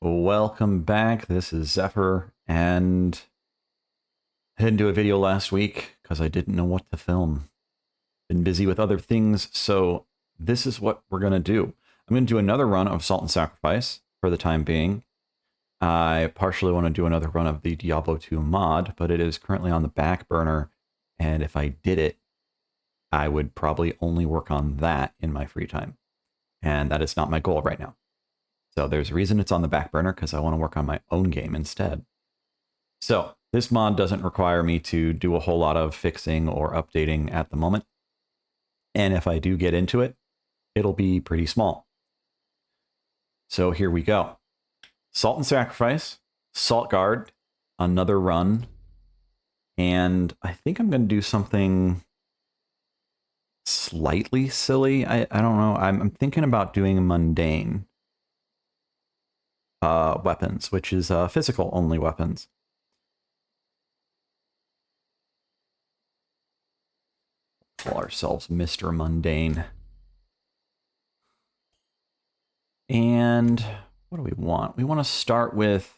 Welcome back. This is Zephyr, and I didn't do a video last week because I didn't know what to film. Been busy with other things, so this is what we're going to do. I'm going to do another run of Salt and Sacrifice for the time being. I partially want to do another run of the Diablo 2 mod, but it is currently on the back burner, and if I did it, I would probably only work on that in my free time, and that is not my goal right now. So there's a reason it's on the back burner, because I want to work on my own game instead. So this mod doesn't require me to do a whole lot of fixing or updating at the moment. And if I do get into it, it'll be pretty small. So here we go. Salt and Sacrifice, Saltguard, another run. And I think I'm going to do something slightly silly. I don't know. I'm thinking about doing Mundane weapons, which is physical only weapons. Call ourselves Mr. Mundane. And what do we want? We want to start with...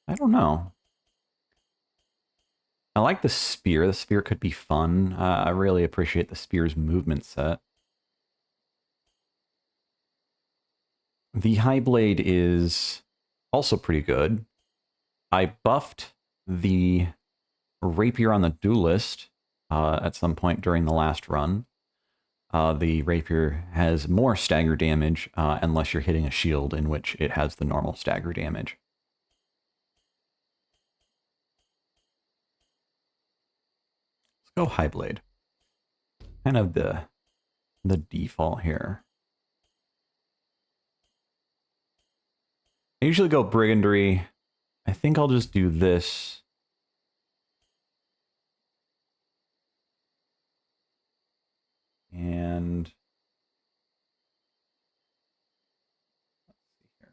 I don't know. I like the spear. The spear could be fun. I really appreciate the spear's movement set. The High Blade is also pretty good. I buffed the Rapier on the Duelist at some point during the last run. The Rapier has more stagger damage unless you're hitting a shield, in which it has the normal stagger damage. Let's go High Blade. Kind of the default here. I usually go Brigandry. I think I'll just do this. And let's see here.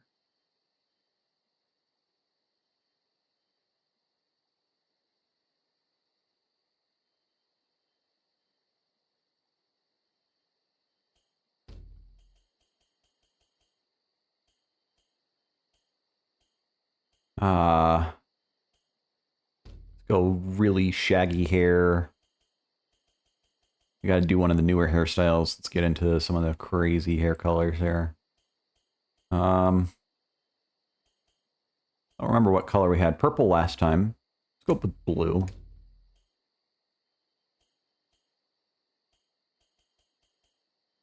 Let's go really shaggy hair. We got to do one of the newer hairstyles. Let's get into some of the crazy hair colors here. I don't remember what color we had. Purple last time. Let's go with blue.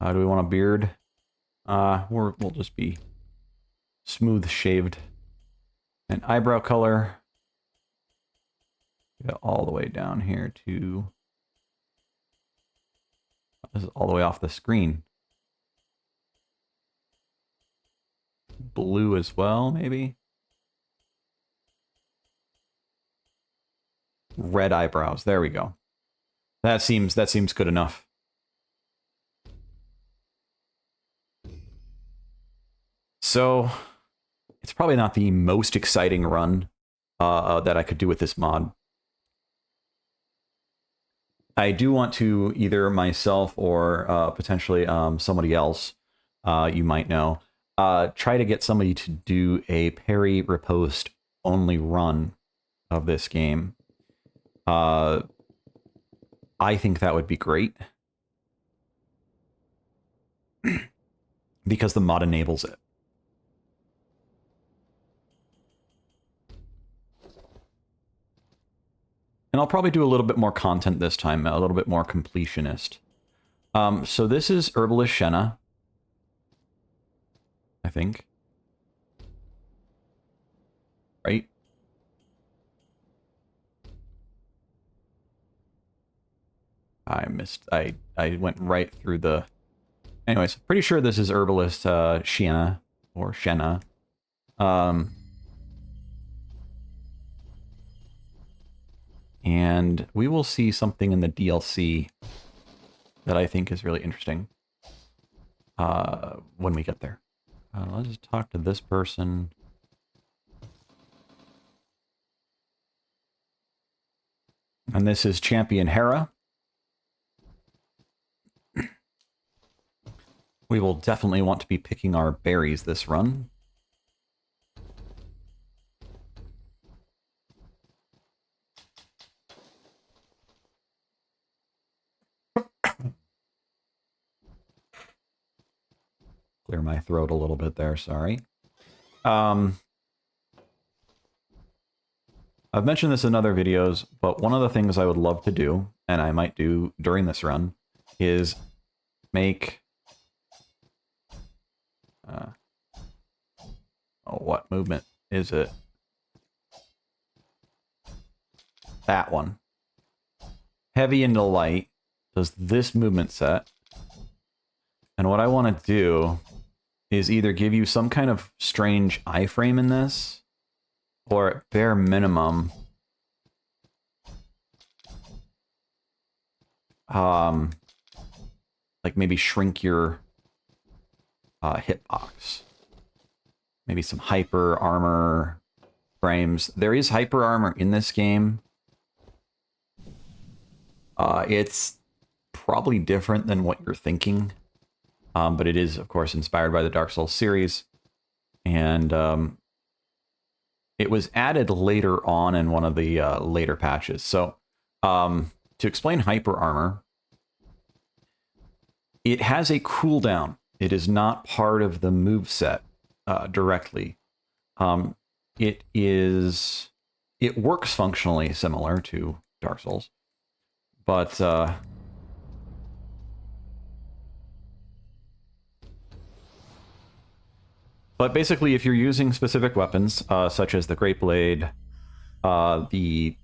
Do we want a beard? We'll just be smooth shaved. And eyebrow color. Get all the way down here to... This is all the way off the screen. Blue as well, maybe? Red eyebrows. There we go. That seems good enough. So, it's probably not the most exciting run that I could do with this mod. I do want to either myself or potentially somebody else you might know try to get somebody to do a parry riposte only run of this game. I think that would be great because the mod enables it. And I'll probably do a little bit more content this time, a little bit more completionist. So this is Herbalist Shenna, I think. Right? I missed, I went right through the... Anyways, pretty sure this is Herbalist Shenna, or Shenna. And we will see something in the DLC that I think is really interesting when we get there. Let's just talk to this person. And this is Champion Hera. We will definitely want to be picking our berries this run. Clear my throat a little bit there, sorry. I've mentioned this in other videos, but one of the things I would love to do, and I might do during this run, is make... what movement is it? That one. Heavy into light does this movement set. And what I want to do is either give you some kind of strange iframe in this, or at bare minimum, like maybe shrink your hitbox. Maybe some hyper armor frames. There is hyper armor in this game. It's probably different than what you're thinking. But it is, of course, inspired by the Dark Souls series. And it was added later on in one of the later patches. So to explain hyper armor, it has a cooldown. It is not part of the moveset directly. It works functionally similar to Dark Souls. But basically, if you're using specific weapons, such as the Great Blade, the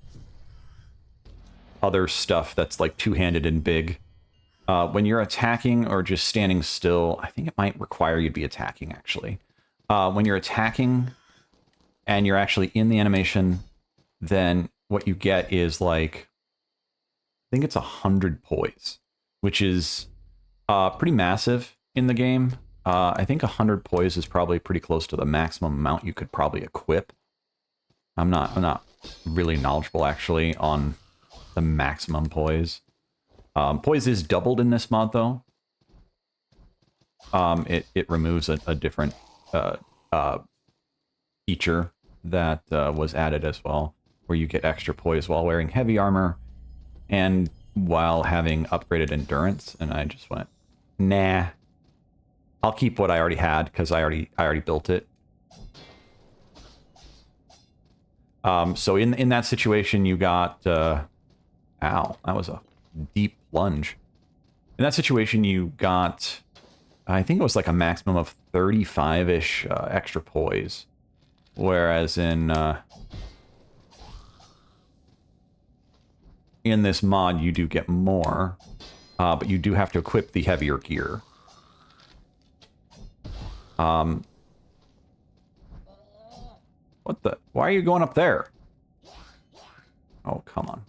other stuff that's like two-handed and big, when you're attacking or just standing still, I think it might require you to be attacking, actually. When you're attacking and you're actually in the animation, then what you get is like, I think it's 100 poise, which is pretty massive in the game. I think 100 poise is probably pretty close to the maximum amount you could probably equip. I'm not really knowledgeable actually on the maximum poise. Poise is doubled in this mod though. It removes a different feature that was added as well, where you get extra poise while wearing heavy armor and while having upgraded endurance. And I just went, nah. I'll keep what I already had because I already built it. So in that situation, you got ow, that was a deep plunge. In that situation, you got, I think it was like a maximum of 35-ish extra poise, whereas in this mod you do get more, but you do have to equip the heavier gear. What the? Why are you going up there? Oh, come on.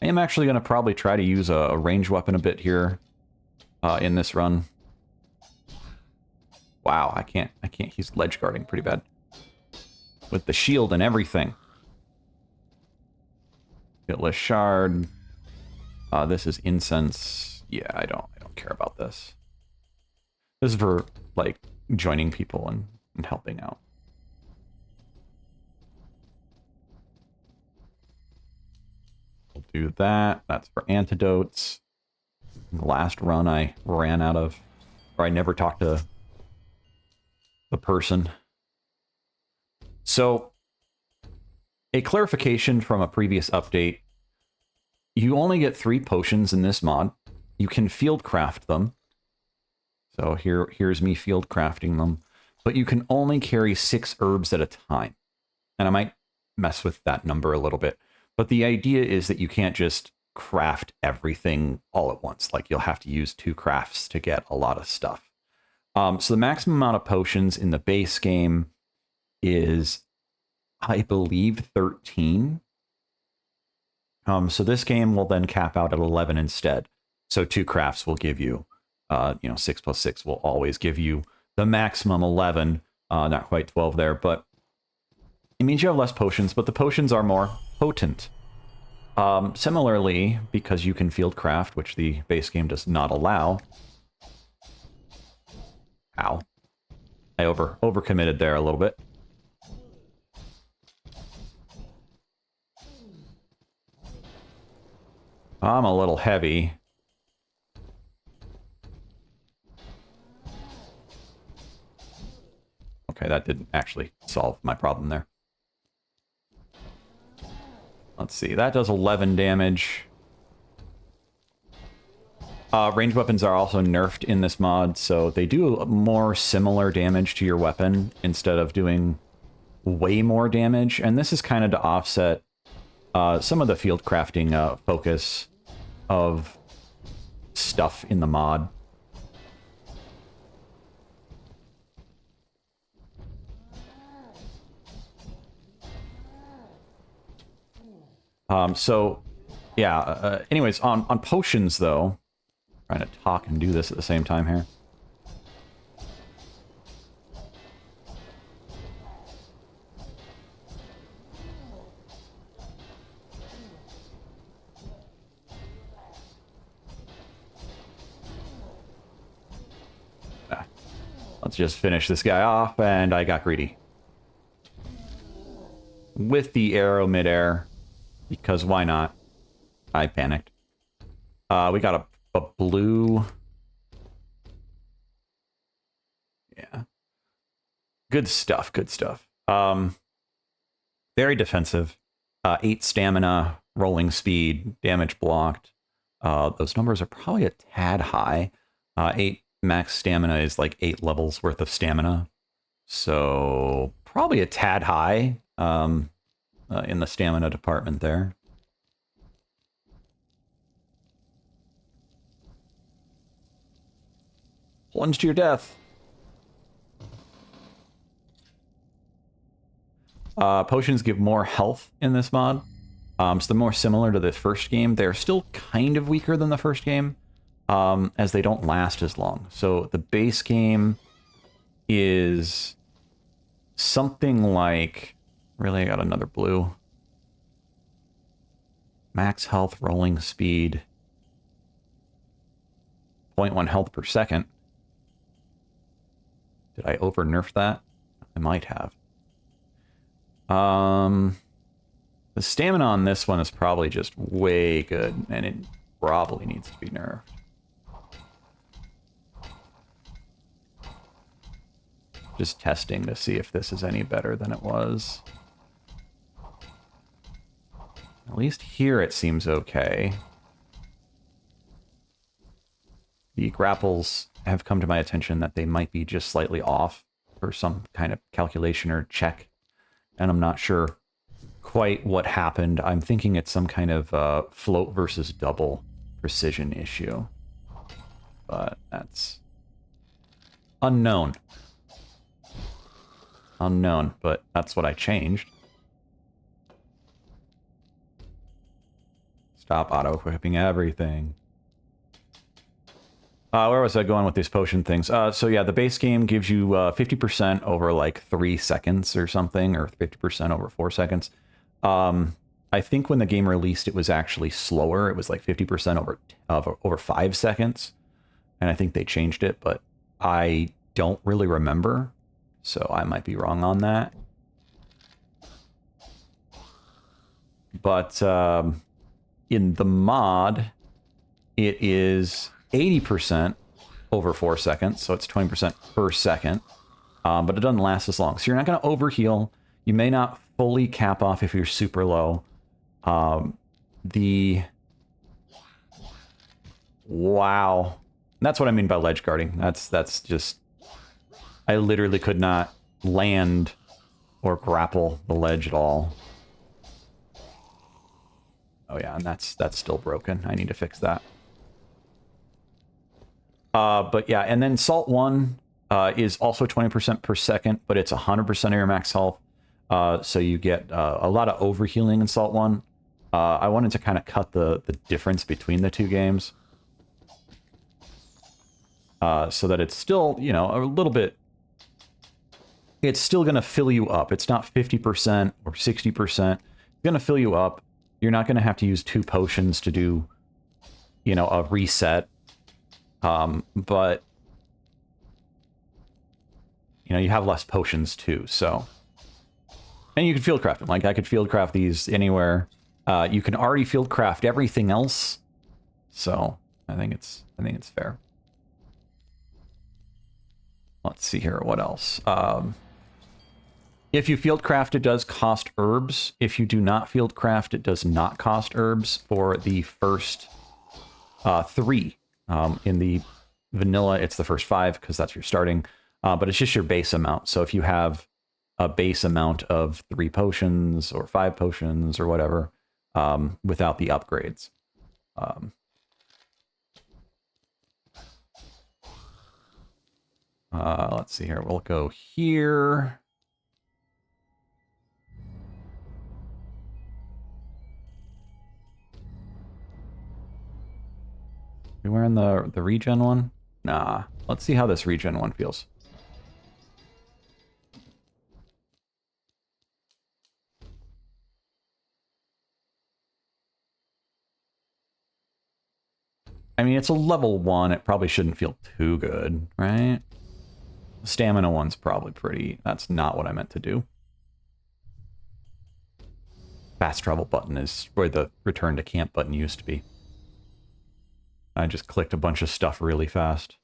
I am actually going to probably try to use a ranged weapon a bit here in this run. Wow, I can't. He's ledge guarding pretty bad. With the shield and everything. Hitless shard. This is incense. Yeah, I don't care about this. This is for, like, joining people and helping out. We'll do that. That's for antidotes. The last run I ran out of, or I never talked to the person. So, a clarification from a previous update. You only get 3 potions in this mod. You can field craft them. So here's me field crafting them. But you can only carry 6 herbs at a time. And I might mess with that number a little bit. But the idea is that you can't just craft everything all at once. Like, you'll have to use 2 crafts to get a lot of stuff. So the maximum amount of potions in the base game is, I believe, 13. So this game will then cap out at 11 instead. So 2 crafts will give you, 6 plus 6 will always give you the maximum 11. Not quite 12 there, but it means you have less potions, but the potions are more potent. Similarly, because you can field craft, which the base game does not allow, Ow. I overcommitted there a little bit. I'm a little heavy. Okay, that didn't actually solve my problem there. Let's see, that does 11 damage. Ranged weapons are also nerfed in this mod, so they do more similar damage to your weapon instead of doing way more damage. And this is kind of to offset some of the field crafting focus of stuff in the mod. So, yeah, anyways, on potions, though, trying to talk and do this at the same time here. Let's just finish this guy off, and I got greedy. With the arrow midair, because why not? I panicked. We got a blue... Yeah. Good stuff, good stuff. Very defensive. 8 stamina, rolling speed, damage blocked. Those numbers are probably a tad high. 8 max stamina is like 8 levels worth of stamina. So probably a tad high in the stamina department there. Plunge to your death. Potions give more health in this mod. So they're more similar to the first game. They're still kind of weaker than the first game, as they don't last as long. So the base game is something like... Really, I got another blue. Max health, rolling speed. 0.1 health per second. Did I over-nerf that? I might have. The stamina on this one is probably just way good, and it probably needs to be nerfed. Just testing to see if this is any better than it was. At least here it seems okay. The grapples have come to my attention that they might be just slightly off for some kind of calculation or check. And I'm not sure quite what happened. I'm thinking it's some kind of float versus double precision issue. But that's unknown. Unknown, but that's what I changed. Stop auto-equipping everything. Where was I going with these potion things? So yeah, the base game gives you 50% over like 3 seconds or something, or 50% over 4 seconds. I think when the game released, it was actually slower. It was like 50% over 5 seconds, and I think they changed it, but I don't really remember, so I might be wrong on that. But in the mod, it is 80% over 4 seconds, so it's 20% per second, but it doesn't last as long. So you're not going to overheal. You may not fully cap off if you're super low. Wow. That's what I mean by ledge guarding. That's just... I literally could not land or grapple the ledge at all. Oh yeah, and that's still broken. I need to fix that. But yeah, and then Salt 1 is also 20% per second, but it's 100% of your max health. So you get a lot of overhealing in Salt 1. I wanted to kind of cut the difference between the two games. So that it's still, you know, a little bit... It's still going to fill you up. It's not 50% or 60%. It's going to fill you up. You're not going to have to use 2 potions to do, you know, a reset. But you know, you have less potions too, so. And you can field craft them. Like, I could field craft these anywhere. You can already field craft everything else, so I think it's fair. Let's see here, what else? If you field craft, it does cost herbs. If you do not field craft, it does not cost herbs for the first 3. In the vanilla, it's the first 5 because that's your starting, but it's just your base amount. So if you have a base amount of 3 potions or 5 potions or whatever, without the upgrades. Let's see here. We'll go here. You wearing the regen one? Nah. Let's see how this regen one feels. I mean, it's a level 1. It probably shouldn't feel too good, right? The stamina one's probably pretty... That's not what I meant to do. Fast travel button is where the return to camp button used to be. I just clicked a bunch of stuff really fast.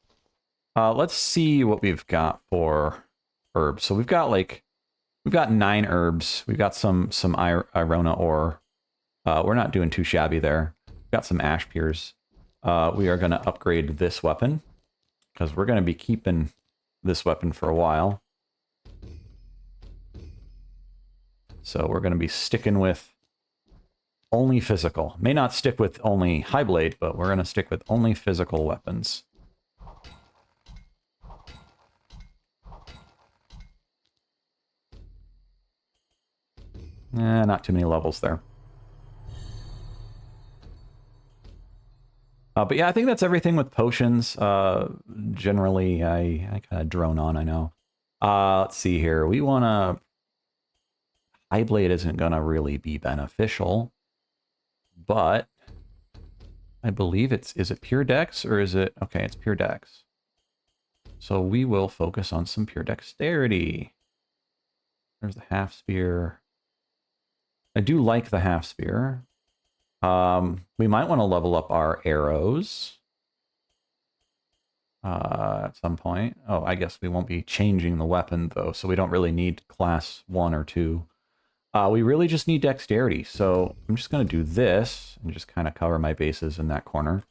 Let's see what we've got for herbs. So we've got 9 herbs. We've got some Irona ore. We're not doing too shabby there. We've got some ash peers. We are going to upgrade this weapon because we're going to be keeping this weapon for a while. So we're going to be sticking with only physical. May not stick with only high blade, but we're going to stick with only physical weapons. Not too many levels there. But yeah, I think that's everything with potions. Generally, I kind of drone on, I know. Let's see here. We want to... High blade isn't going to really be beneficial. But I believe is it pure dex or is it... Okay, it's pure dex. So we will focus on some pure dexterity. There's the half spear. I do like the half spear. We might want to level up our arrows at some point. Oh, I guess we won't be changing the weapon, though, so we don't really need class 1 or 2. We really just need dexterity, so I'm just going to do this and just kind of cover my bases in that corner,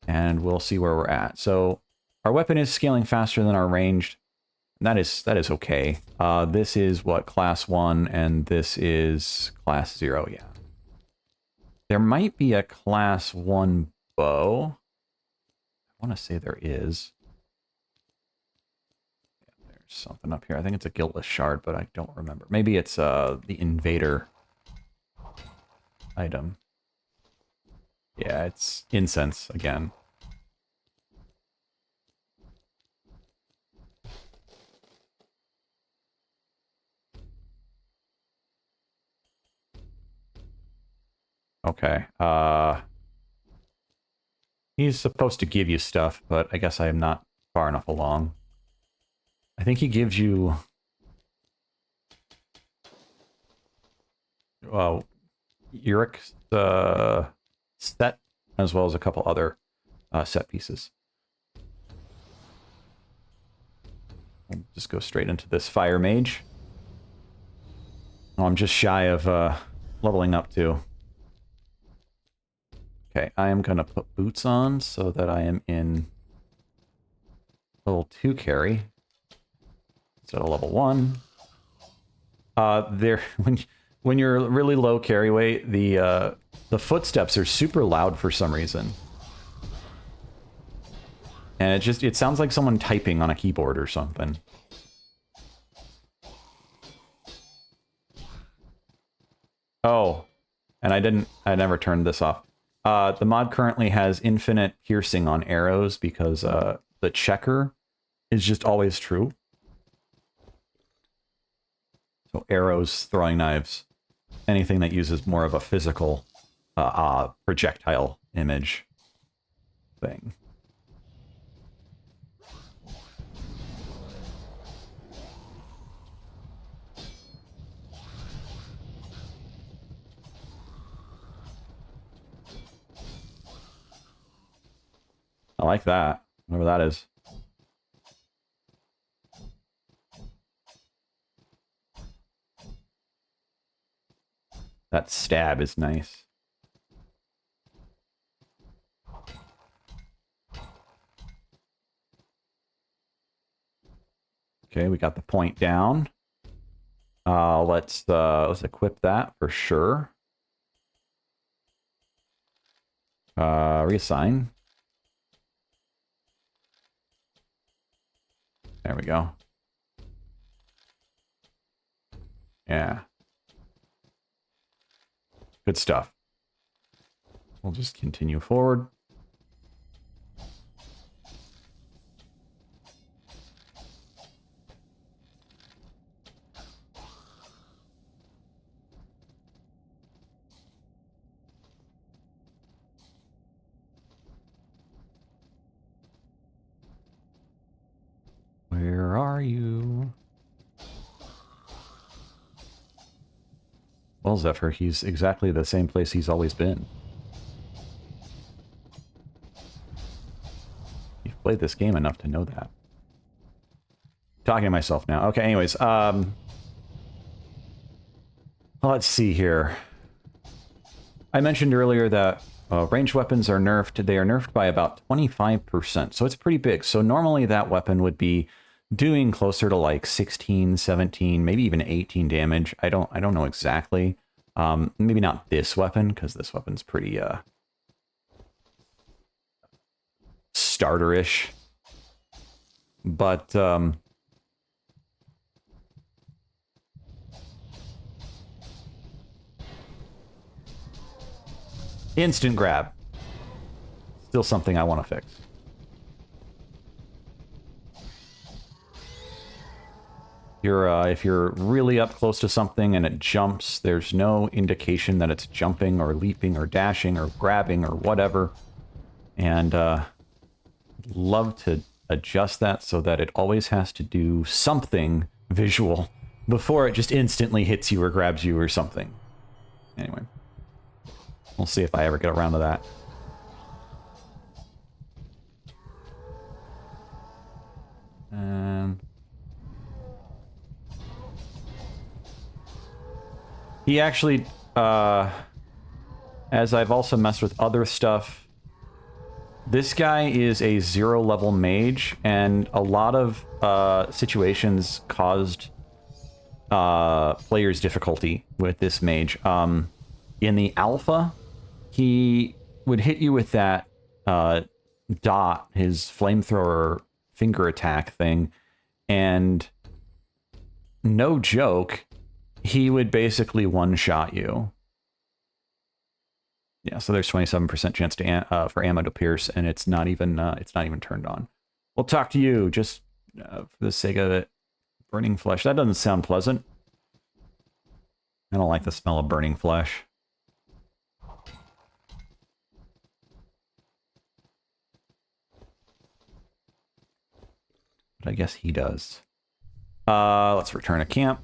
and we'll see where we're at. So our weapon is scaling faster than our ranged, and that is okay. This is, what, class 1, and this is class 0, yeah. There might be a class 1 bow. I want to say there is. Yeah, there's something up here. I think it's a guiltless shard, but I don't remember. Maybe it's the invader item. Yeah, it's incense again. Okay. He's supposed to give you stuff, but I guess I am not far enough along. I think he gives you... Well, Uric's set, as well as a couple other set pieces. We'll just go straight into this fire mage. Oh, I'm just shy of leveling up too. Okay, I am going to put boots on so that I am in level 2 carry instead of level 1. When you're really low carry weight, the footsteps are super loud for some reason. And it sounds like someone typing on a keyboard or something. Oh, and I never turned this off. The mod currently has infinite piercing on arrows because the checker is just always true. So arrows, throwing knives, anything that uses more of a physical projectile image thing. I like that. Whatever that is. That stab is nice. Okay, we got the point down. Let's equip that for sure. Reassign. There we go. Yeah. Good stuff. We'll just continue forward. Where are you? Well, Zephyr, he's exactly the same place he's always been. You've played this game enough to know that. Talking to myself now. Okay, anyways, let's see here. I mentioned earlier that ranged weapons are nerfed. They are nerfed by about 25%, so it's pretty big. So normally that weapon would be doing closer to like 16, 17, maybe even 18 damage. I don't know exactly. Maybe not this weapon, because this weapon's pretty starter-ish. But instant grab. Still something I want to fix. If you're really up close to something and it jumps, there's no indication that it's jumping or leaping or dashing or grabbing or whatever. And love to adjust that so that it always has to do something visual before it just instantly hits you or grabs you or something. Anyway, we'll see if I ever get around to that. And he actually, as I've also messed with other stuff, this guy is a 0 level mage, and a lot of situations caused players difficulty with this mage. In the alpha, he would hit you with that dot, his flamethrower finger attack thing, and no joke, he would basically one-shot you. Yeah, so there's 27% chance to for ammo to pierce, and it's not even turned on. We'll talk to you just for the sake of it. Burning flesh. That doesn't sound pleasant. I don't like the smell of burning flesh. But I guess he does. Let's return to camp.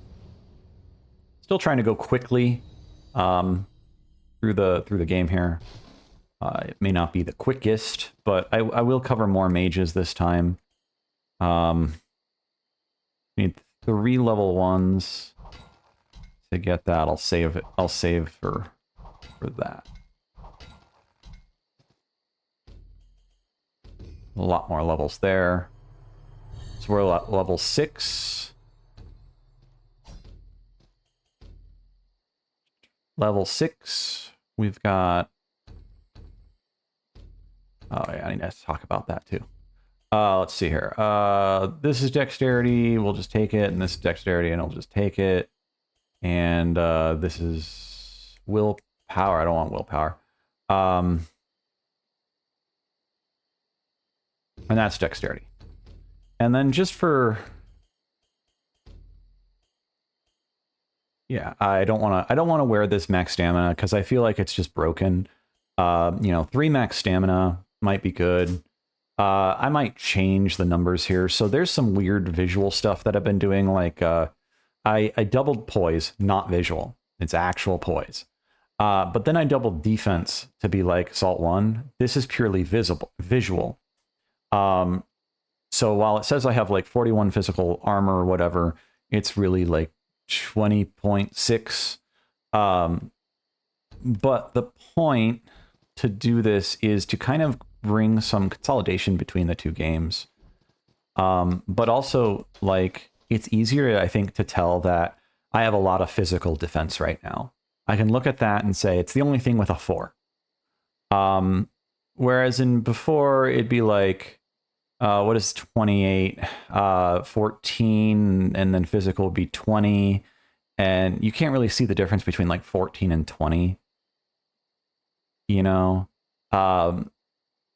Still trying to go quickly through the game here. It may not be the quickest, but I will cover more mages this time. Need 3 level 1s to get that. I'll save it. I'll save for that. A lot more levels there. So we're at level 6. Level 6, we've got... Oh yeah, I need to talk about that too. Let's see here. This is dexterity, we'll just take it, and this is dexterity, and I'll just take it. And this is willpower. I don't want willpower. And that's dexterity. And then just for... Yeah, I don't want to wear this max stamina because I feel like it's just broken. 3 max stamina might be good. I might change the numbers here. So there's some weird visual stuff that I've been doing. Like I doubled poise, not visual. It's actual poise. But then I doubled defense to be like Salt 1. This is purely visual. So while it says I have like 41 physical armor or whatever, it's really like 20.6. But the point to do this is to kind of bring some consolidation between the two games. But also, like, it's easier, I think, to tell that I have a lot of physical defense right now. I can look at that and say it's the only thing with a 4. Whereas in before, it'd be like, what is 28? 14, and then physical would be 20. And you can't really see the difference between like 14 and 20. You know?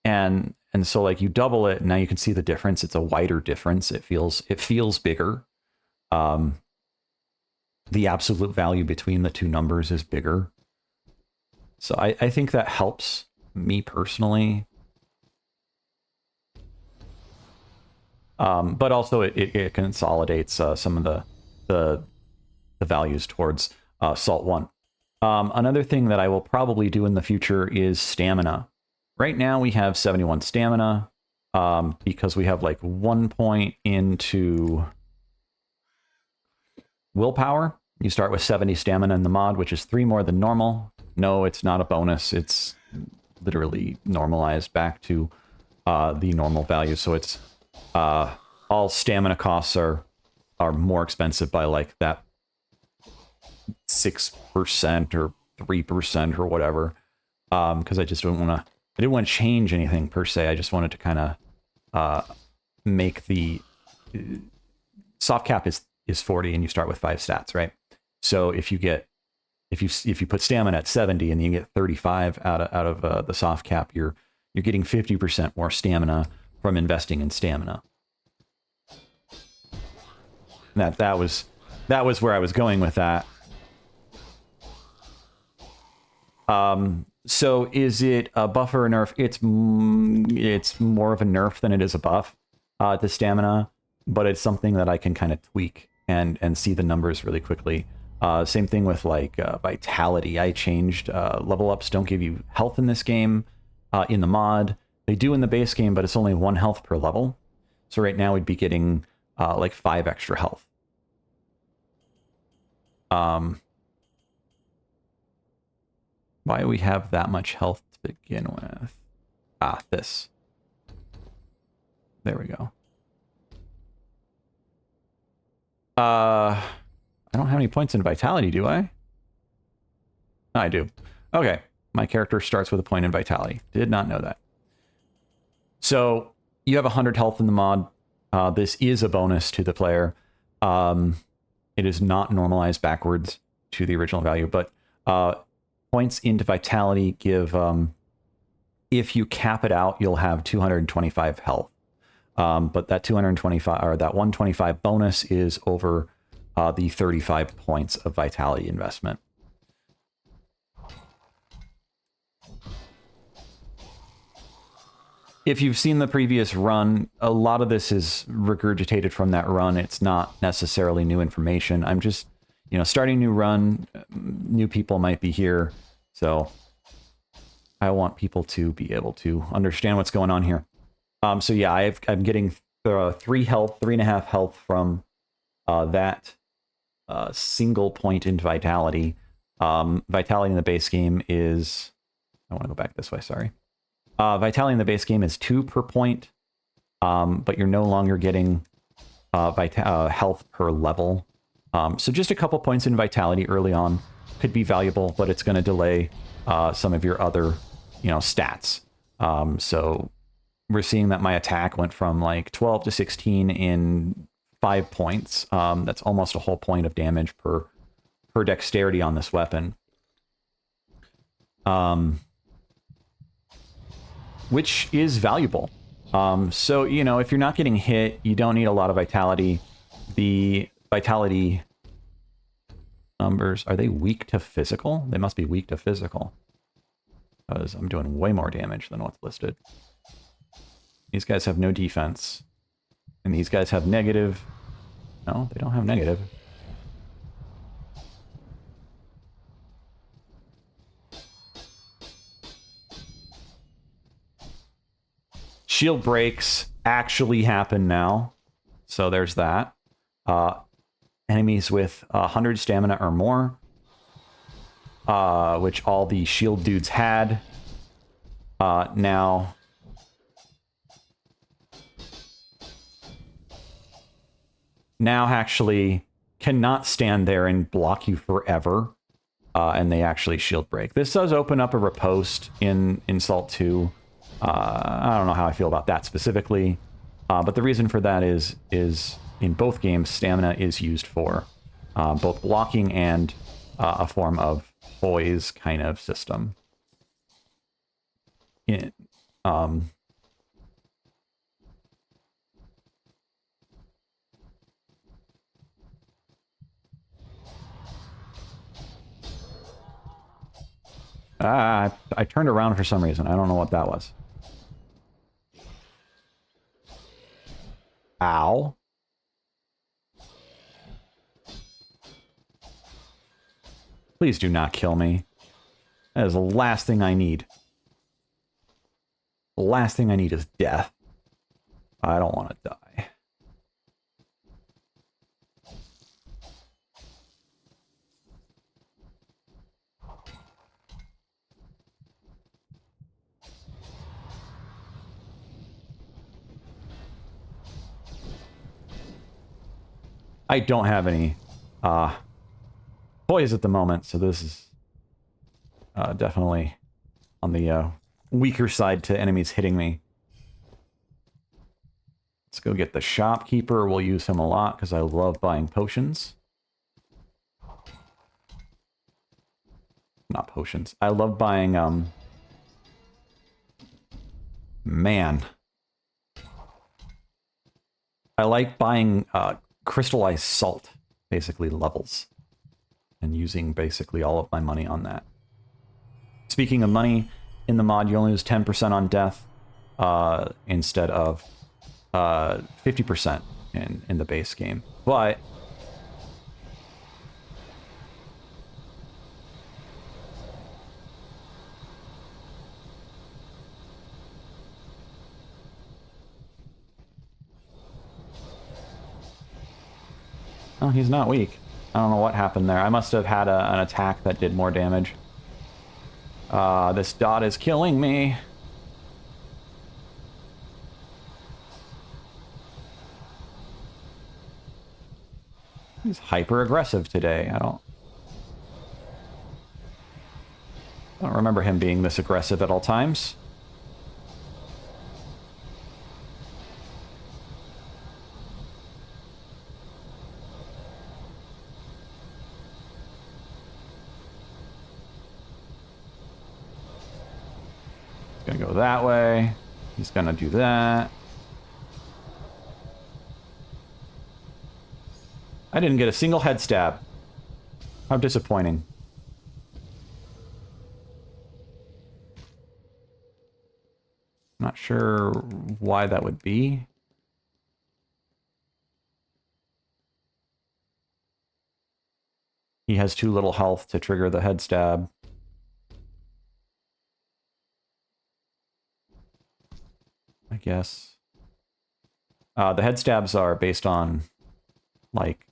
And so like you double it, and now you can see the difference. It's a wider difference. It feels bigger. The absolute value between the two numbers is bigger. So I think that helps me personally. But also it consolidates some of the values towards Salt 1. Another thing that I will probably do in the future is stamina. Right now we have 71 stamina because we have like 1 point into willpower. You start with 70 stamina in the mod, which is 3 more than normal. No, it's not a bonus. It's literally normalized back to the normal value. So it's all stamina costs are more expensive by like that 6% or 3% or whatever. Because I just didn't want to change anything per se. I just wanted to kind of make the soft cap is 40 and you start with 5 stats, right? So if you put stamina at 70 and you get 35 out of the soft cap, you're getting 50% more stamina from investing in stamina. That was where I was going with that. So is it a buff or a nerf? It's more of a nerf than it is a buff to stamina, but it's something that I can kind of tweak and see the numbers really quickly. Same thing with like vitality. I changed level ups don't give you health in this game in the mod. They do in the base game, but it's only 1 health per level. So right now we'd be getting like 5 extra health. Why do we have that much health to begin with? This. There we go. I don't have any points in vitality, do I? I do. Okay. My character starts with a point in vitality. Did not know that. So you have 100 health in the mod. This is a bonus to the player. It is not normalized backwards to the original value, but points into vitality give, if you cap it out, you'll have 225 health. But that 225 or that 125 bonus is over the 35 points of vitality investment. If you've seen the previous run, a lot of this is regurgitated from that run. It's not necessarily new information. I'm just, starting a new run. New people might be here. So I want people to be able to understand what's going on here. So yeah, I'm getting 3 health, 3.5 health from that single point in vitality. Vitality in the base game is, I want to go back this way, sorry. Vitality in the base game is 2 per point, but you're no longer getting health per level. So just a couple points in vitality early on could be valuable, but it's going to delay some of your other, stats. So we're seeing that my attack went from like 12 to 16 in 5 points. That's almost a whole point of damage per dexterity on this weapon. Which is valuable. So, if you're not getting hit, you don't need a lot of vitality. The vitality numbers, are they weak to physical? They must be weak to physical. Because I'm doing way more damage than what's listed. These guys have no defense. And these guys have negative. No, they don't have negative. Shield breaks actually happen now. So there's that. Enemies with 100 stamina or more, which all the shield dudes had, now actually cannot stand there and block you forever, and they actually shield break. This does open up a riposte in Salt 2. I don't know how I feel about that specifically, but the reason for that is in both games, stamina is used for both blocking and a form of poise kind of system. I turned around for some reason. I don't know what that was. Ow. Please do not kill me. That is the last thing I need. The last thing I need is death. I don't want to die. I don't have any poise at the moment, so this is definitely on the weaker side to enemies hitting me. Let's go get the shopkeeper. We'll use him a lot because I love buying potions. Not potions. I love buying, man. I like buying crystallized salt, basically levels, and using basically all of my money on that. Speaking of money, in the mod you only lose 10% on death instead of 50% in the base game. But oh, he's not weak. I don't know what happened there. I must have had an attack that did more damage. This dot is killing me. He's hyper aggressive today. I don't remember him being this aggressive at all times. He's gonna go that way. He's gonna do that. I didn't get a single head stab. How disappointing. Not sure why that would be. He has too little health to trigger the head stab. I guess. The head stabs are based on, like,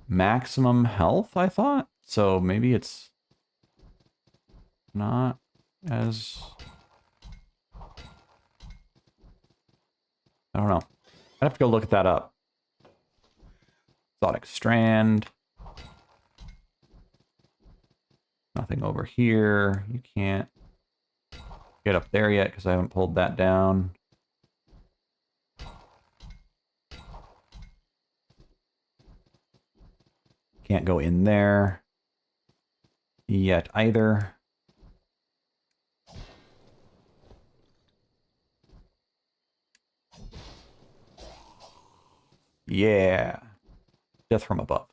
maximum health, I thought. So maybe it's not as... I don't know. I'd have to go look at that up. Exotic Strand. Nothing over here. You can't get up there yet because I haven't pulled that down. Can't go in there yet either. Yeah. Death from above.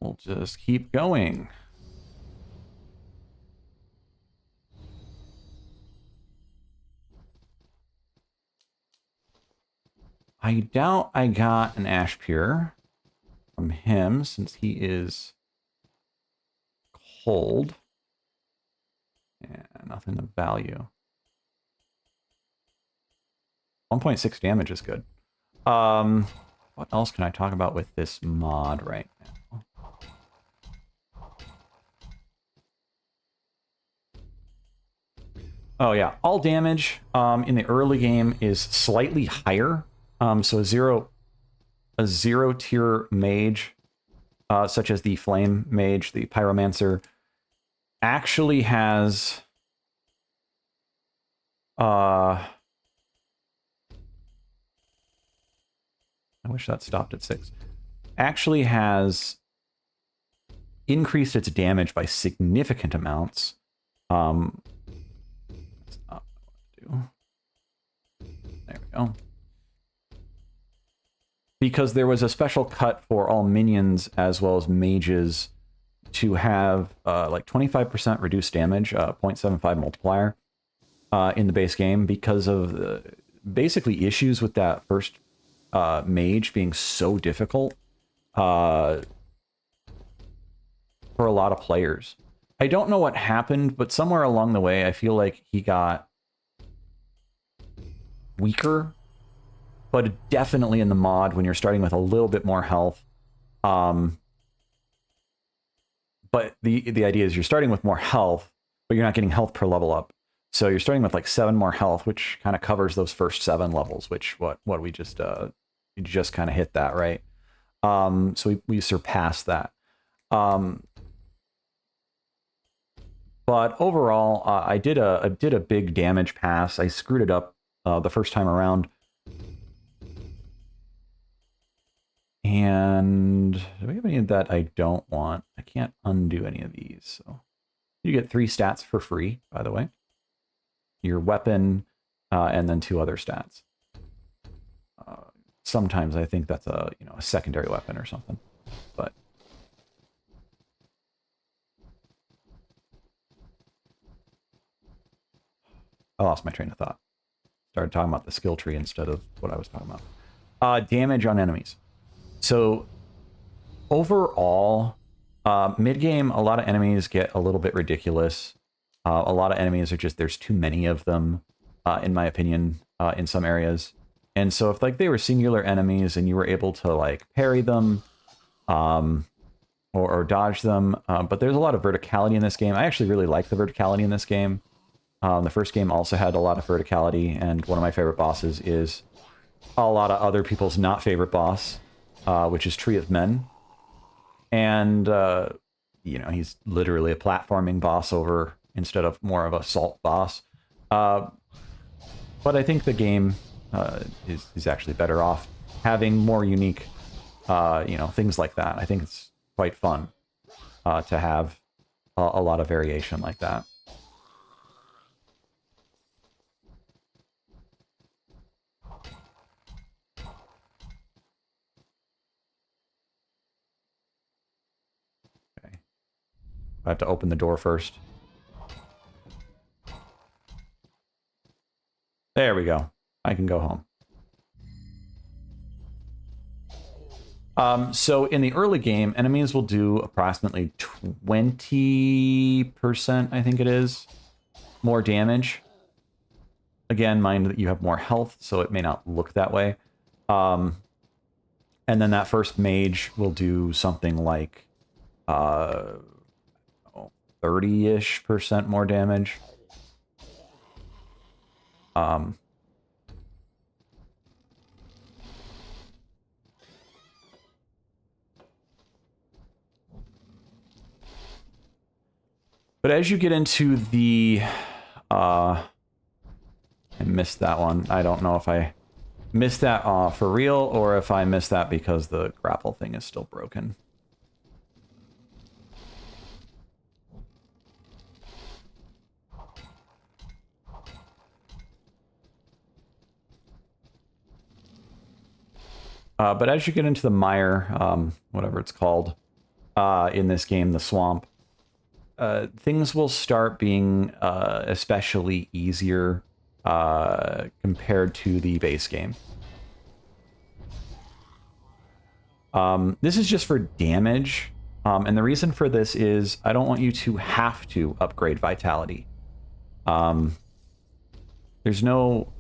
We'll just keep going. I doubt I got an Ash Pure from him since he is hold. Yeah, nothing of value. 1.6 damage is good. What else can I talk about with this mod right now? Oh yeah, all damage in the early game is slightly higher. So a zero tier mage, such as the flame mage, the pyromancer, actually has I wish that stopped at 6. Actually has increased its damage by significant amounts. That's not what I want to do. There we go. Because there was a special cut for all minions as well as mages to have like 25% reduced damage, 0.75 multiplier in the base game because of basically issues with that first mage being so difficult for a lot of players. I don't know what happened, but somewhere along the way, I feel like he got weaker, but definitely in the mod when you're starting with a little bit more health. But the idea is you're starting with more health, but you're not getting health per level up. So you're starting with like 7 more health, which kind of covers those first 7 levels, which what we just kind of hit that, right? So we surpassed that. But overall, I did a big damage pass. I screwed it up the first time around. And do we have any of that I don't want? I can't undo any of these. So you get 3 stats for free, by the way. Your weapon, and then 2 other stats. Sometimes I think that's a secondary weapon or something, but I lost my train of thought. Started talking about the skill tree instead of what I was talking about. Damage on enemies. So overall, mid-game, a lot of enemies get a little bit ridiculous. A lot of enemies are just, there's too many of them, in my opinion, in some areas. And so if like they were singular enemies and you were able to like parry them, or dodge them, but there's a lot of verticality in this game. I actually really like the verticality in this game. The first game also had a lot of verticality, and one of my favorite bosses is a lot of other people's not favorite boss, which is Tree of Men. And, he's literally a platforming boss over instead of more of a salt boss. But I think the game is actually better off having more unique, things like that. I think it's quite fun to have a lot of variation like that. Okay. I have to open the door first. There we go. I can go home. So in the early game, enemies will do approximately 20%, I think it is, more damage. Again, mind that you have more health, so it may not look that way. And then that first mage will do something like 30-ish% more damage. But as you get into the... I missed that one. I don't know if I missed that for real or if I missed that because the grapple thing is still broken. But as you get into the mire, whatever it's called, in this game, the swamp, things will start being especially easier compared to the base game. This is just for damage. And the reason for this is I don't want you to have to upgrade vitality. There's no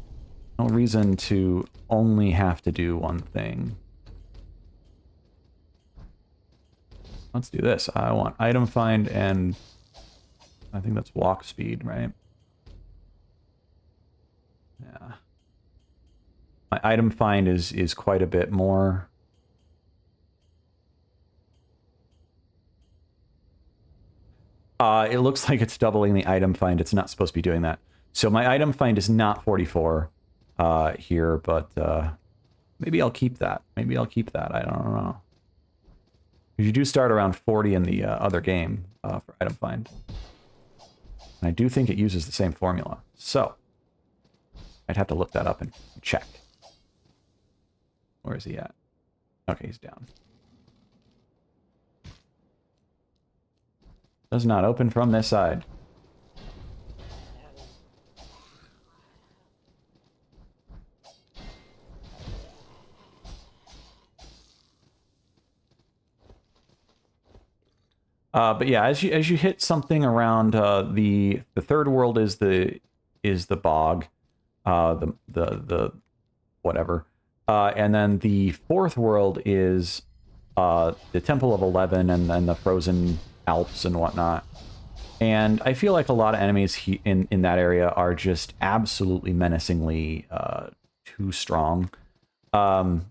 reason to only have to do one thing. Let's do this. I want item find and I think that's walk speed, right? Yeah. My item find is quite a bit more. It looks like it's doubling the item find. It's not supposed to be doing that. So my item find is not 44 here, but maybe I'll keep that. Maybe I'll keep that. I don't know. Because you do start around 40 in the other game for item find. And I do think it uses the same formula. So I'd have to look that up and check. Where is he at? Okay, he's down. Does not open from this side. But yeah, as you hit something around the third world is the bog, the whatever, and then the fourth world is the Temple of 11 and then the frozen Alps and whatnot. And I feel like a lot of enemies in that area are just absolutely menacingly too strong. And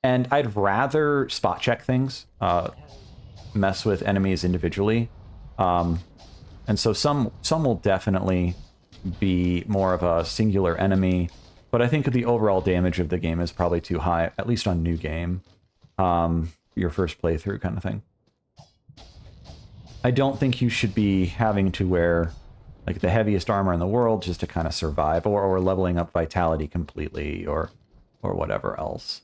I'd rather spot check things. Mess with enemies individually, and so some will definitely be more of a singular enemy, but I think the overall damage of the game is probably too high, at least on new game, your first playthrough kind of thing. I don't think you should be having to wear like the heaviest armor in the world just to kind of survive, or leveling up vitality completely, or whatever else.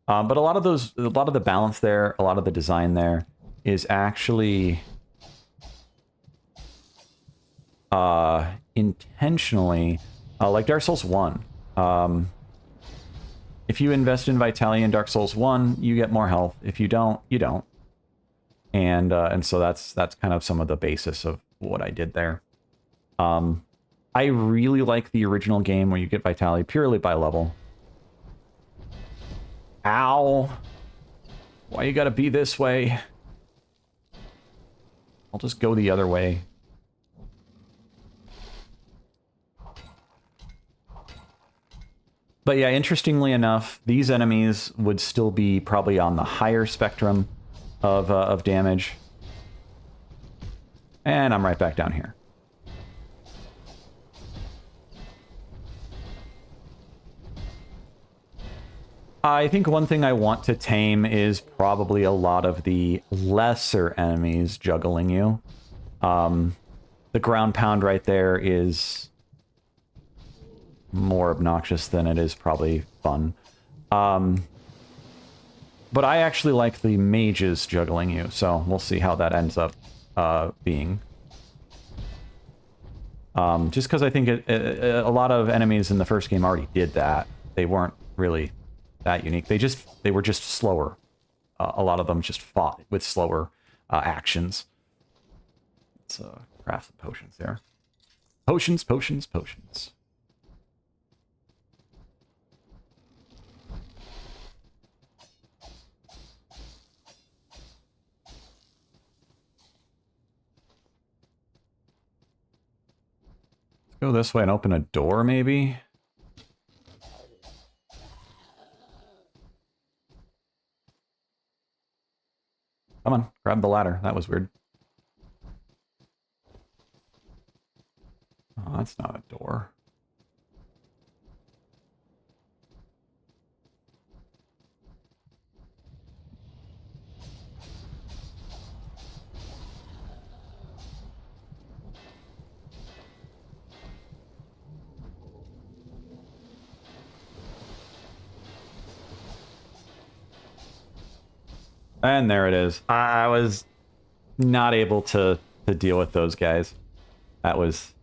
But a lot of the balance there, a lot of the design there is actually intentionally, like Dark Souls 1. If you invest in Vitality in Dark Souls 1, you get more health. If you don't, you don't. And so that's kind of some of the basis of what I did there. I really like the original game where you get Vitality purely by level. Ow! Why you gotta be this way? I'll just go the other way. But yeah, interestingly enough, these enemies would still be probably on the higher spectrum of damage. And I'm right back down here. I think one thing I want to tame is probably a lot of the lesser enemies juggling you. The ground pound right there is more obnoxious than it is probably fun. But I actually like the mages juggling you, so we'll see how that ends up being. Just because I think a lot of enemies in the first game already did that. They weren't really that unique. They were just slower. A lot of them just fought with slower actions. Let's craft some potions there. Potions, potions, potions. Let's go this way and open a door, maybe. Come on, grab the ladder. That was weird. Oh, that's not a door. And there it is. I was not able to deal with those guys. That was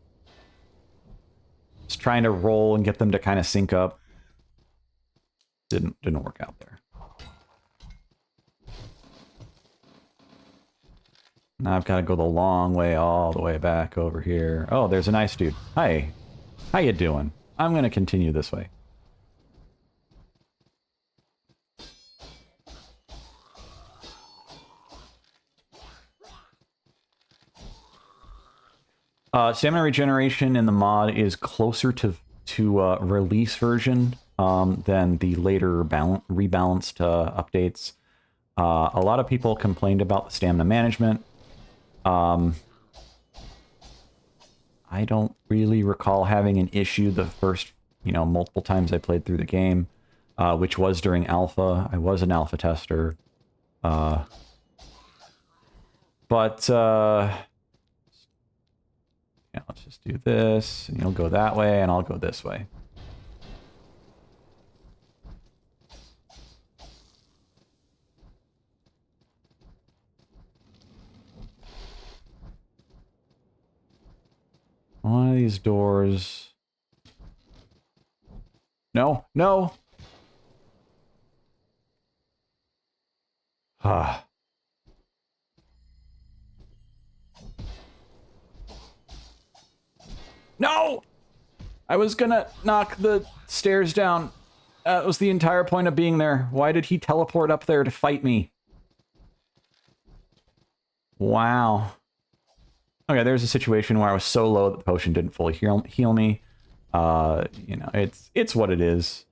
Just trying to roll and get them to kind of sync up. Didn't work out there. Now I've got to go the long way all the way back over here. Oh, there's a nice dude. Hi. How you doing? I'm going to continue this way. Stamina regeneration in the mod is closer to release version than the later rebalanced updates. A lot of people complained about the stamina management. I don't really recall having an issue the first, multiple times I played through the game, which was during alpha. I was an alpha tester. Yeah, let's just do this, and you'll go that way, and I'll go this way. One of these doors... No, no! Ah. No! I was gonna knock the stairs down. That was the entire point of being there. Why did he teleport up there to fight me? Wow. Okay, there's a situation where I was so low that the potion didn't fully heal me. It's what it is.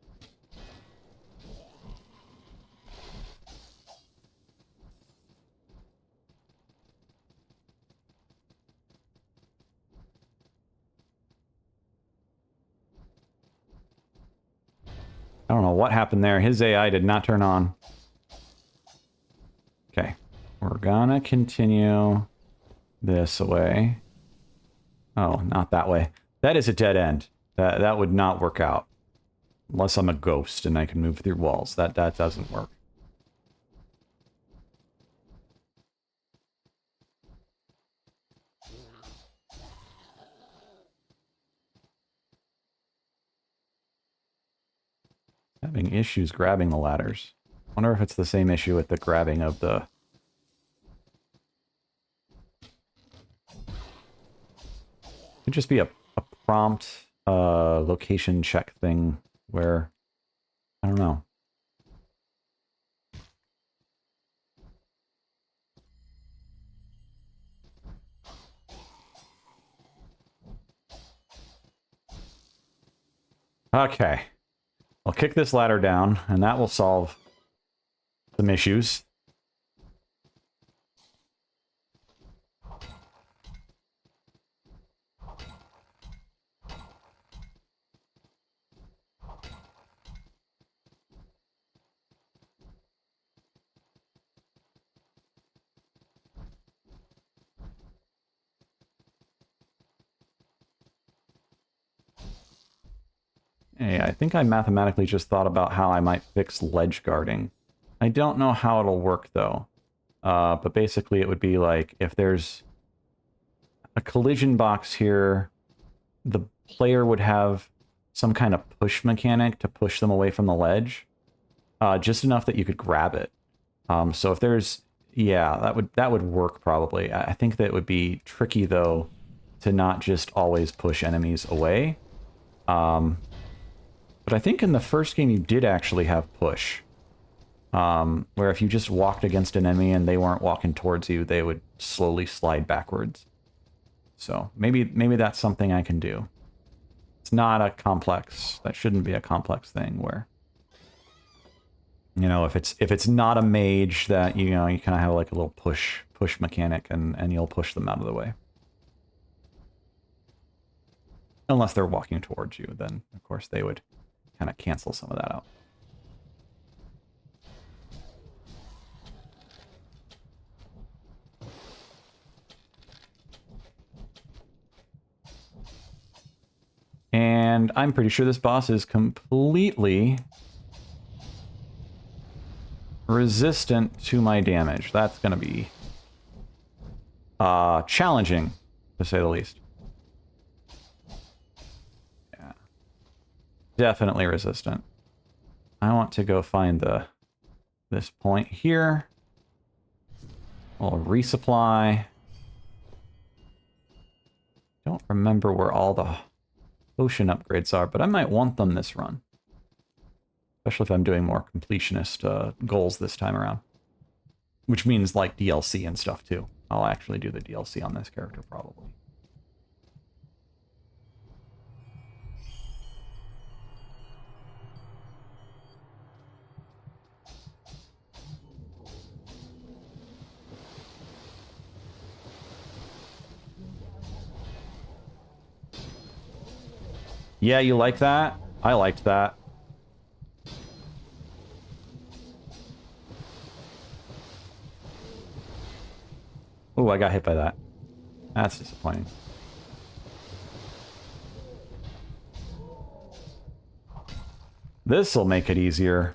I don't know what happened there. His AI did not turn on. Okay. We're gonna continue this way. Oh, not that way. That is a dead end. That would not work out. Unless I'm a ghost and I can move through walls. That doesn't work. Having issues grabbing the ladders. Wonder if it's the same issue with the grabbing of the... Could just be a prompt location check thing where... I don't know. Okay. I'll kick this ladder down, and that will solve some issues. Hey, I think I mathematically just thought about how I might fix ledge guarding. I don't know how it'll work, though. But basically it would be like, if there's a collision box here, the player would have some kind of push mechanic to push them away from the ledge. Just enough that you could grab it. So if there's... Yeah, that would work, probably. I think that it would be tricky, though, to not just always push enemies away. But I think in the first game you did actually have push. Where if you just walked against an enemy and they weren't walking towards you, they would slowly slide backwards. So maybe that's something I can do. It's not a complex... That shouldn't be a complex thing where... if it's not a mage, that, you kind of have like a little push mechanic and you'll push them out of the way. Unless they're walking towards you, then of course they would kind of cancel some of that out. And I'm pretty sure this boss is completely resistant to my damage. That's going to be challenging, to say the least. Yeah. definitely resistant. I want to go find this point here. We'll resupply. Don't remember where all the ocean upgrades are, but I might want them this run. Especially if I'm doing more completionist goals this time around. Which means like DLC and stuff too. I'll actually do the DLC on this character probably. Yeah, you like that? I liked that. Oh, I got hit by that. That's disappointing. This'll make it easier.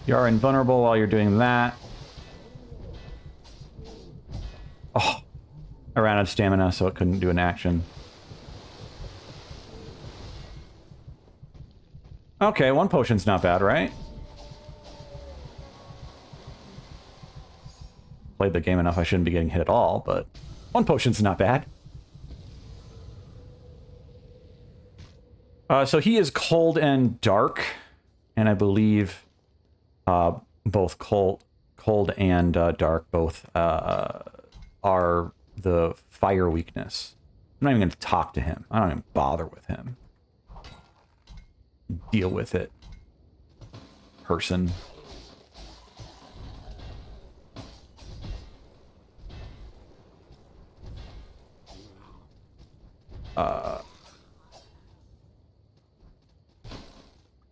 You are invulnerable while you're doing that. Oh, I ran out of stamina, so it couldn't do an action. Okay, one potion's not bad, right? Played the game enough, I shouldn't be getting hit at all, but one potion's not bad. So he is cold and dark, and I believe both cold and dark both are the fire weakness. I'm not even going to talk to him. I don't even bother with him. Deal with it, person.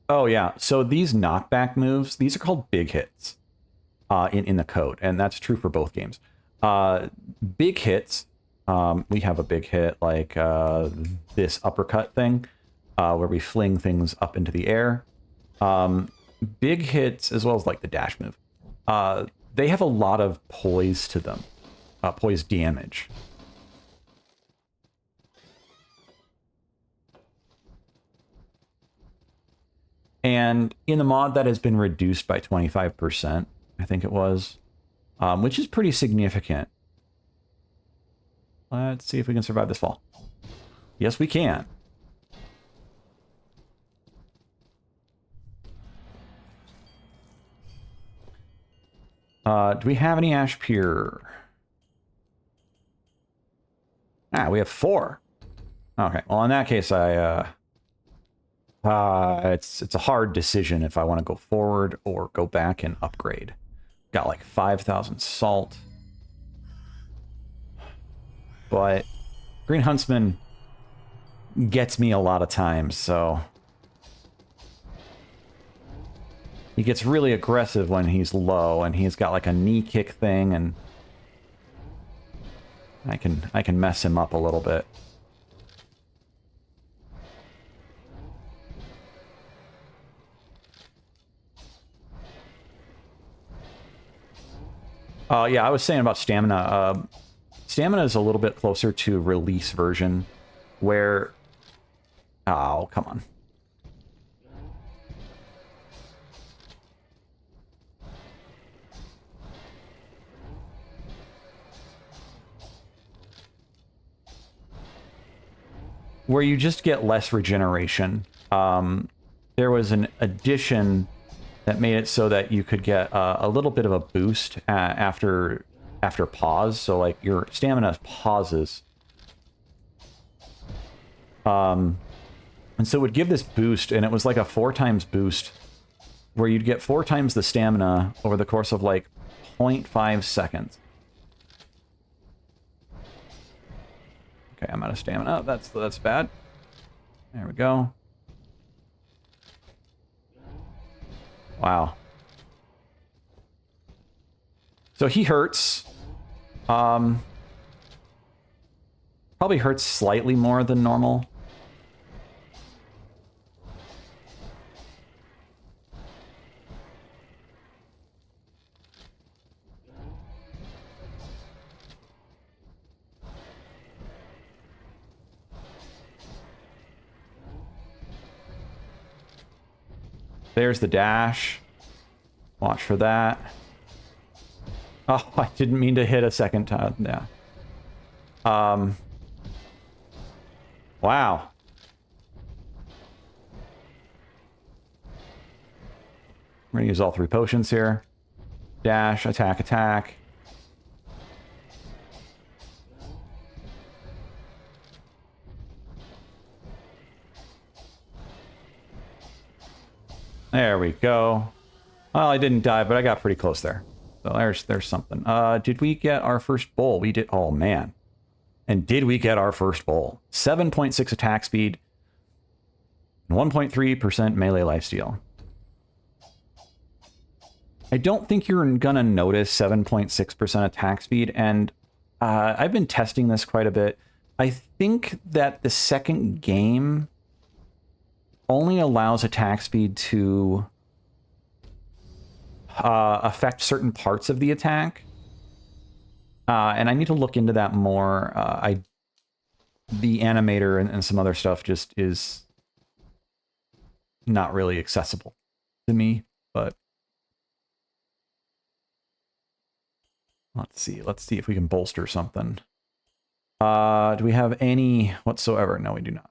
Oh yeah, so these knockback moves, these are called big hits in the code, and that's true for both games. Big hits, we have a big hit like this uppercut thing, where we fling things up into the air. Big hits, as well as like the dash move, they have a lot of poise to them, poise damage. And in the mod, that has been reduced by 25%, I think it was, which is pretty significant. Let's see if we can survive this fall. Yes, we can. Do we have any ash pure? Ah, we have 4. Okay, well, in that case, it's a hard decision if I want to go forward or go back and upgrade. Got like 5,000 salt. But Green Huntsman gets me a lot of times, so he gets really aggressive when he's low, and he's got like a knee kick thing, and I can mess him up a little bit. Yeah, I was saying about stamina. Stamina is a little bit closer to release version, where... Oh, come on. Where you just get less regeneration. There was an addition that made it so that you could get a little bit of a boost after pause. So like your stamina pauses. And so it would give this boost, and it was like a 4 times boost, where you'd get 4 times the stamina over the course of like 0.5 seconds. Okay, I'm out of stamina. That's bad. There we go. Wow. So he hurts. Probably hurts slightly more than normal. There's the dash. Watch for that. Oh, I didn't mean to hit a second time. Yeah. Wow. We're gonna use all 3 potions here. Dash, attack, attack. There we go. Well, I didn't die, but I got pretty close there. So there's something. Did we get our first bowl? We did. Oh, man. And did we get our first bowl? 7.6 attack speed. 1.3% melee lifesteal. I don't think you're gonna notice 7.6% attack speed, and I've been testing this quite a bit. I think that the second game only allows attack speed to affect certain parts of the attack. And I need to look into that more. The animator and some other stuff just is not really accessible to me, but let's see if we can bolster something. Do we have any whatsoever? No, we do not.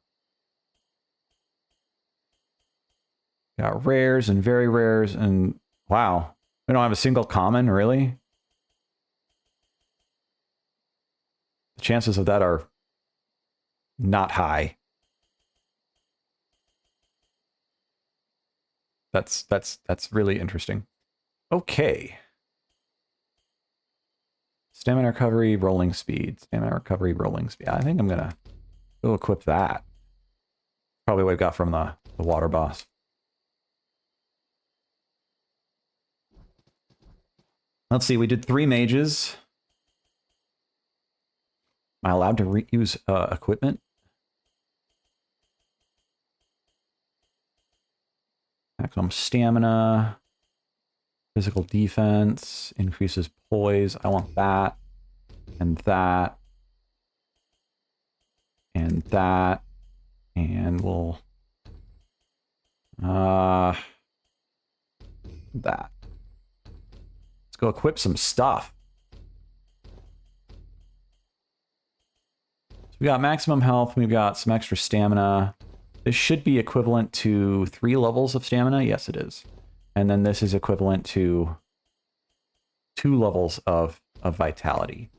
Got rares and very rares, and wow, we don't have a single common, really? The chances of that are not high. That's really interesting. Okay. Stamina recovery, rolling speed. Stamina recovery, rolling speed. I think I'm gonna go equip that. Probably what I got from the water boss. Let's see, we did 3 mages. Am I allowed to use equipment? Maximum stamina, physical defense, increases poise. I want that, and that, and that, and we'll that. Let's go equip some stuff. So we got maximum health. We've got some extra stamina. This should be equivalent to 3 levels of stamina. Yes, it is. And then this is equivalent to 2 levels of vitality.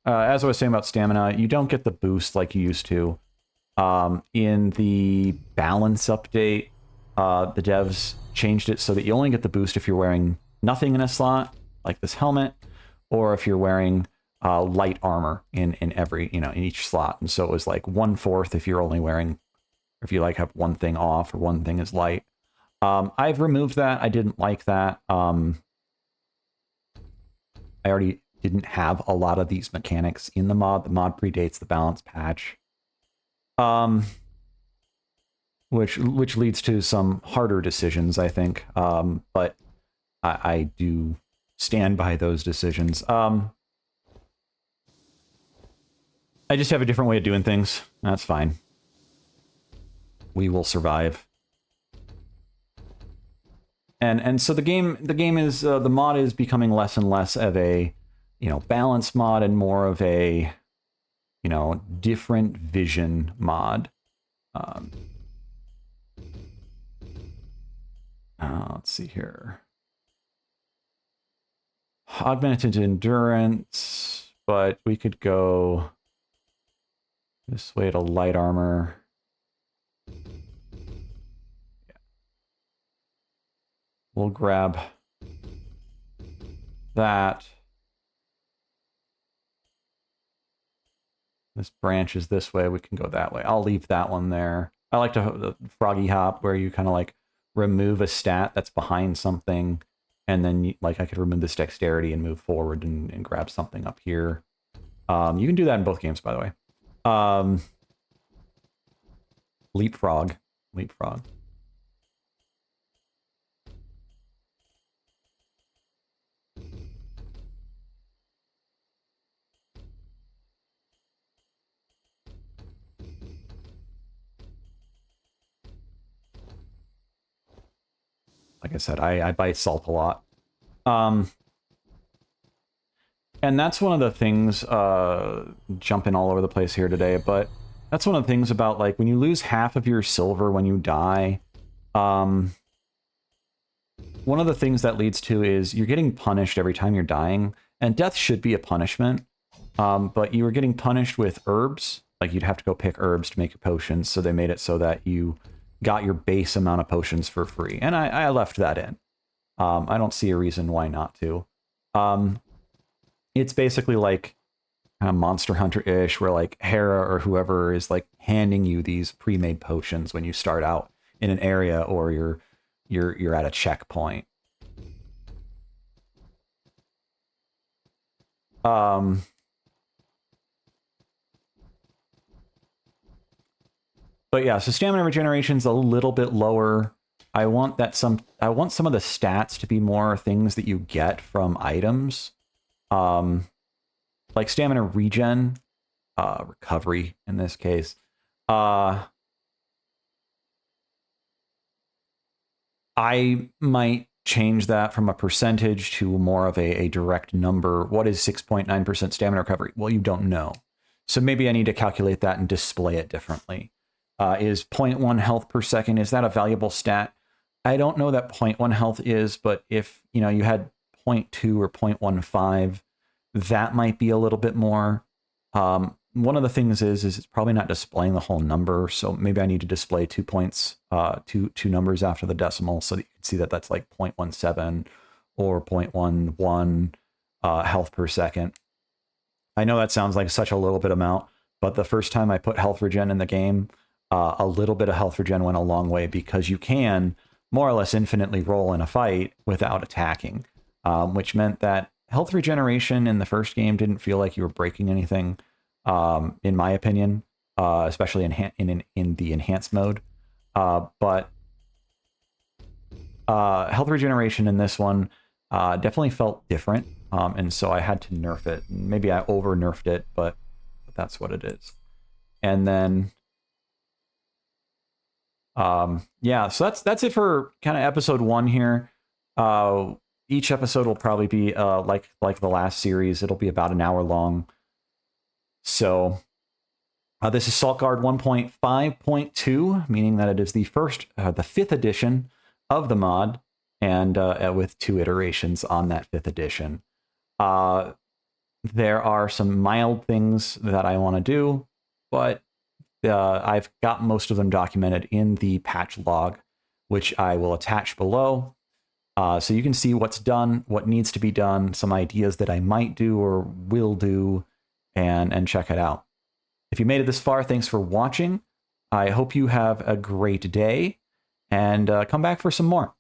As I was saying about stamina, you don't get the boost like you used to. In the balance update, the devs changed it so that you only get the boost if you're wearing nothing in a slot, like this helmet, or if you're wearing light armor in every, in each slot. And so it was like 1/4 if you're only wearing, if you like have one thing off or one thing is light. I've removed that. I didn't like that. I already didn't have a lot of these mechanics in the mod. The mod predates the balance patch. Which leads to some harder decisions, I think. But I do stand by those decisions. I just have a different way of doing things. That's fine. We will survive. And so the game is the mod is becoming less and less of a balance mod and more of a different vision mod. Let's see here. Augmented endurance, but we could go this way to light armor. Yeah. We'll grab that. This branch is this way. We can go that way. I'll leave that one there. I like the froggy hop where you kind of like remove a stat that's behind something, and then I could remove this dexterity and move forward and grab something up here. You can do that in both games, by the way. Leapfrog. like I said, I buy salt a lot. And that's one of the things, jumping all over the place here today, but that's one of the things about, like, when you lose half of your silver when you die, one of the things that leads to is you're getting punished every time you're dying, and death should be a punishment, but you were getting punished with herbs. Like, you'd have to go pick herbs to make your potions, so they made it so that you got your base amount of potions for free, and I left that in. I don't see a reason why not to. It's basically like kind of Monster Hunter-ish, where like Hera or whoever is like handing you these pre-made potions when you start out in an area or you're at a checkpoint. But yeah, so stamina regeneration's a little bit lower. I want some of the stats to be more things that you get from items. Like stamina regen, recovery in this case. I might change that from a percentage to more of a direct number. What is 6.9% stamina recovery? Well, you don't know. So maybe I need to calculate that and display it differently. Is 0.1 health per second, is that a valuable stat? I don't know that 0.1 health is, but if you had 0.2 or 0.15, that might be a little bit more. One of the things is it's probably not displaying the whole number, so maybe I need to display 2 points, two numbers after the decimal, so that you can see that that's like 0.17 or 0.11 health per second. I know that sounds like such a little bit amount, but the first time I put health regen in the game, a little bit of health regen went a long way, because you can more or less infinitely roll in a fight without attacking, which meant that health regeneration in the first game didn't feel like you were breaking anything, in my opinion, especially in the enhanced mode. But health regeneration in this one definitely felt different, and so I had to nerf it. Maybe I over nerfed it, but that's what it is. And then yeah, so that's it for kind of episode 1 here. Each episode will probably be like the last series. It'll be about an hour long. So this is Saltguard 1.5.2, meaning that it is the 5th edition of the mod, and with 2 iterations on that 5th edition. There are some mild things that I want to do, but I've got most of them documented in the patch log, which I will attach below. So you can see what's done, what needs to be done, some ideas that I might do or will do, and check it out. If you made it this far, thanks for watching. I hope you have a great day, and come back for some more.